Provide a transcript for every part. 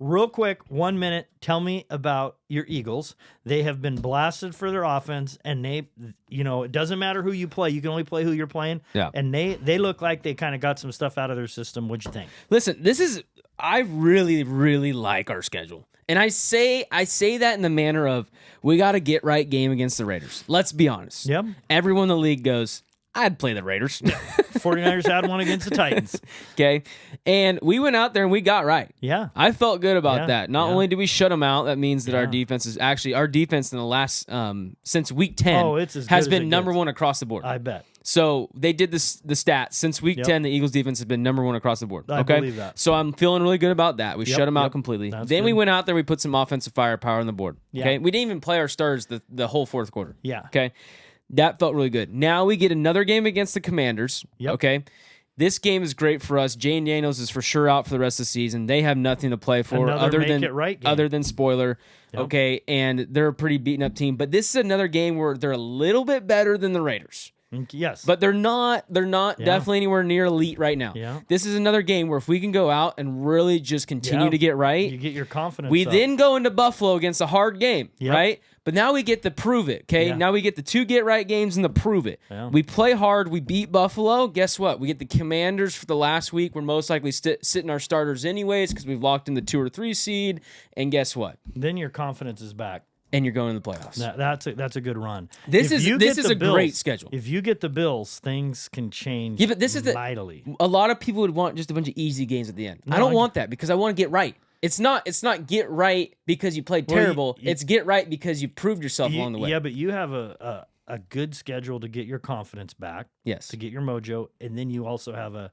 real quick, 1 minute, tell me about your Eagles. They have been blasted for their offense, and it doesn't matter who you play. You can only play who you're playing. Yeah. And they look like they kind of got some stuff out of their system. What'd you think? Listen, I really, really like our schedule. And I say that in the manner of we got to get right game against the Raiders. Let's be honest. Yep. Everyone in the league goes, I'd play the Raiders. 49ers had one against the Titans. Okay. And we went out there and we got right. Yeah. I felt good about Yeah, that. Not yeah. only did we shut them out, that means that our Yeah. defense is actually, our defense in the last, since week 10 it's as has good as been it number gets. one across the board. I bet. So they did the stats. Since week 10, the Eagles defense has been number one across the board. I okay? believe that. So I'm feeling really good about that. We shut them out yep. completely. That's Then we good. went out there, we put some offensive firepower on the board. Yeah. Okay. We didn't even play our starters the whole fourth quarter. Yeah. Okay. That felt really good. Now we get another game against the Commanders. Yep. Okay. This game is great for us. Jane Daniels is for sure out for the rest of the season. They have nothing to play for Another make it right game. other than spoiler. Yep. Okay. And they're a pretty beaten up team. But this is another game where they're a little bit better than the Raiders. Yes. But they're not definitely anywhere near elite right now. Yeah. This is another game where if we can go out and really just continue Yeah. to get right, you get your confidence we up. then go into Buffalo against a hard game, Yep. right? But now we get to prove it, okay? Yeah. Now we get the 2 get right games and the prove it. Yeah. We play hard, we beat Buffalo. Guess what? We get the Commanders for the last week. We're most likely sitting our starters anyways because we've locked in the 2 or 3 seed. And guess what? Then your confidence is back. And you're going to the playoffs. That's a good run. This If is you this get is the a Bills- great schedule. If you get the Bills, things can change. Yeah, but this is mightily. A lot of people would want just a bunch of easy games at the end. No, I don't want that because I want to get right. It's not get right because you played Well, terrible. It's get right because you proved yourself along the way. Yeah, but you have a good schedule to get your confidence back, Yes. to get your mojo, and then you also have a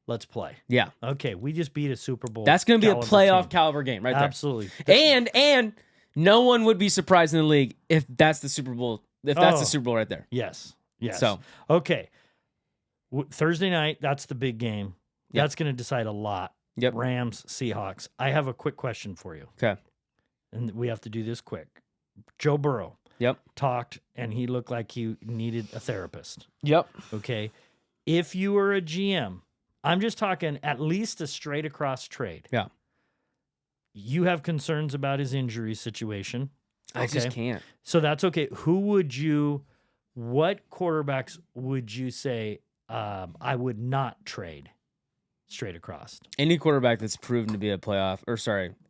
let's play. Yeah. Okay, we just beat a Super Bowl. That's going to be a caliber playoff team. caliber game right there. Absolutely. And no one would be surprised in the league if that's the Super Bowl. If that's Oh. the Super Bowl right there. Yes. Yes. So. Okay. Thursday night, that's the big game. Yep. That's going to decide a lot. Yep. Rams, Seahawks. I have a quick question for you, Okay. and we have to do this quick. Joe Burrow Yep. talked, and he looked like he needed a therapist. Yep. Okay. If you were a GM, I'm just talking at least a straight across trade. Yeah. You have concerns about his injury situation. I just Okay. can't. So that's okay. What quarterbacks would you say I would not trade straight across? Any quarterback that's proven to be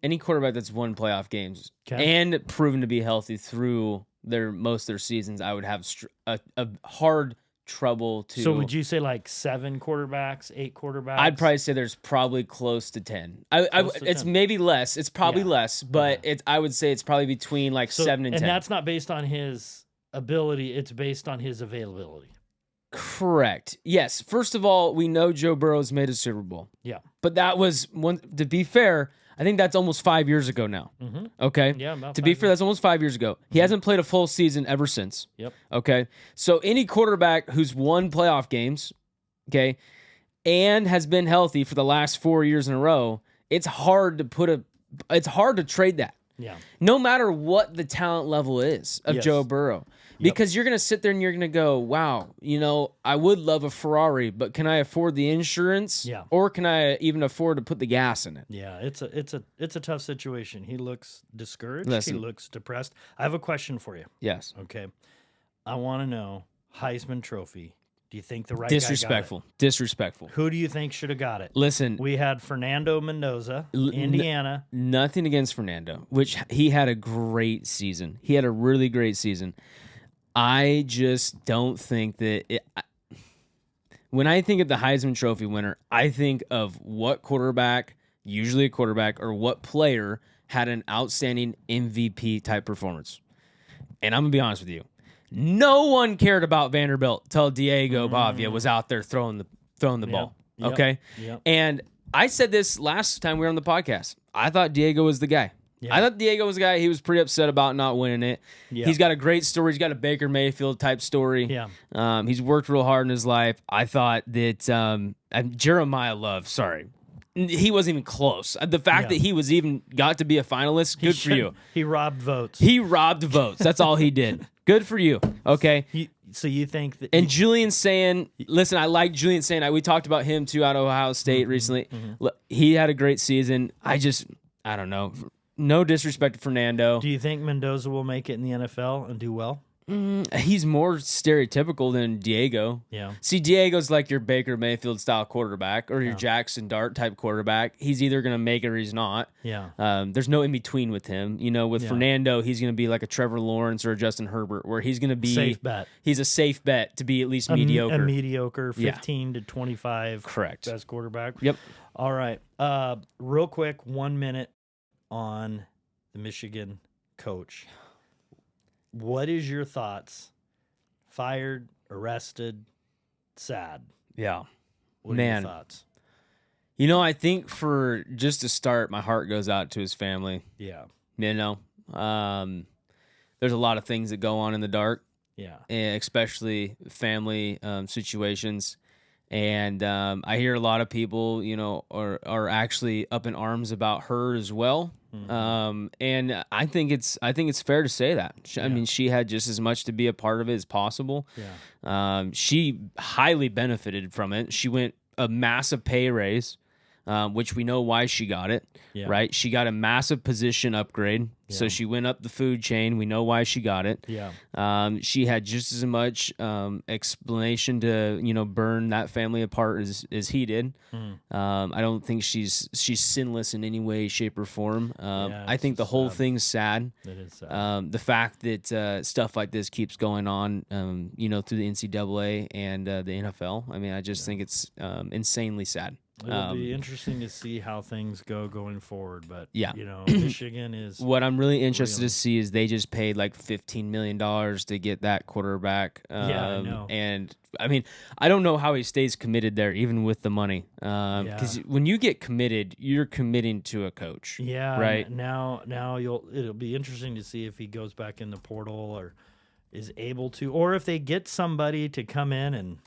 any quarterback that's won playoff games and proven to be healthy through most of their seasons, I would have a hard trouble to. So would you say like 7 quarterbacks, 8 quarterbacks? I'd probably say there's probably close to 10. Close to It's 10. maybe less. It's probably Yeah. less, but I would say it's probably between like 7 and 10. And that's not based on his ability. It's based on his availability. Correct. Yes. First of all, we know Joe Burrow's made a Super Bowl. Yeah. But that was to be fair, I think that's almost 5 years ago now. Mm-hmm. Okay. Yeah. About To be 5 fair, that's almost 5 years ago. He hasn't played a full season ever since. Yep. Okay. So any quarterback who's won playoff games, okay, and has been healthy for the last 4 years in a row, it's hard to trade that. Yeah. No matter what the talent level is of Yes. Joe Burrow. Because you're going to sit there and you're going to go, wow, I would love a Ferrari, but can I afford the insurance? Yeah. Or can I even afford to put the gas in it? Yeah, it's a tough situation. He looks discouraged. Listen. He looks depressed. I have a question for you. Yes. Okay. I want to know Heisman Trophy. Do you think the right Disrespectful. Disrespectful. guy got it? Who do you think should have got it? Listen, We had Fernando Mendoza, Indiana. nothing against Fernando, which he had a great season. He had a really great season. I just don't think that when I think of the Heisman Trophy winner, I think of what quarterback, usually a quarterback, or what player had an outstanding MVP type performance. And I'm going to be honest with you. No one cared about Vanderbilt till Diego Pavia was out there throwing the ball. Yep. Okay? Yep. And I said this last time we were on the podcast. I thought Diego was the guy. Yeah. I thought Diego was the guy. He was pretty upset about not winning it. Yeah. He's got a great story. He's got a Baker Mayfield type story. Yeah. He's worked real hard in his life. I thought that Jeremiah Love, he wasn't even close. The fact Yeah. that he was even got to be a finalist, good for you. He robbed votes. He robbed votes. That's all he did. Good for you. Okay. So you think that? And Julian saying, listen, I like Julian saying, we talked about him too out of Ohio State recently. Look, he had a great season. I don't know. No disrespect to Fernando. Do you think Mendoza will make it in the NFL and do well? He's more stereotypical than Diego. Yeah. See, Diego's like your Baker Mayfield style quarterback or your Yeah. Jackson Dart type quarterback. He's either going to make it or he's not. Yeah. There's no in between with him. You know, with Yeah. Fernando, he's going to be like a Trevor Lawrence or a Justin Herbert, where he's going to be Safe bet. He's a safe bet to be at least mediocre. A mediocre Yeah. 15 to 25 Correct. best quarterback. Yep. All right. Real quick, 1 minute on the Michigan coach. What is your thoughts? Fired, arrested, sad. Yeah. What are Man. your thoughts? You know, I think for just to start, my heart goes out to his family. Yeah. You know, there's a lot of things that go on in the dark, Yeah. especially family situations. And I hear a lot of people, you know, are actually up in arms about her as well. And I think it's fair to say that. I mean, she had just as much to be a part of it as possible. Yeah. She highly benefited from it. She went a massive pay raise, which we know why she got it, Yeah. right? She got a massive position upgrade. So Yeah. she went up the food chain. We know why she got it. Yeah. She had just as much explanation to, you know, burn that family apart as he did. I don't think she's sinless in any way, shape, or form. I it's think the just whole sad. thing's sad. That is sad. The fact that stuff like this keeps going on, you know, through the NCAA and the NFL. I mean, I just think it's insanely sad. It'll be interesting to see how things go going forward. But, Yeah. you know, Michigan is. What I'm really interested Really? to see is they just paid like $15 million to get that quarterback. Yeah, I know. And I mean, I don't know how he stays committed there, even with the money. Because when you get committed, you're committing to a coach. Yeah, Right. Now it'll be interesting to see if he goes back in the portal or is able to, or if they get somebody to come in and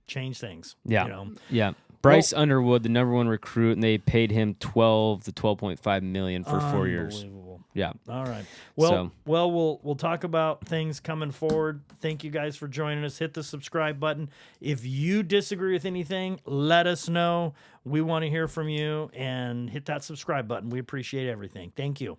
change things. Yeah. You know? Yeah. Bryce Underwood, the number one recruit, and they paid him $12 to $12.5 million for 4 years. Unbelievable. Yeah. All right. Well, So- we'll talk about things coming forward. Thank you guys for joining us. Hit the subscribe button. If you disagree with anything, let us know. We want to hear from you, and hit that subscribe button. We appreciate everything. Thank you.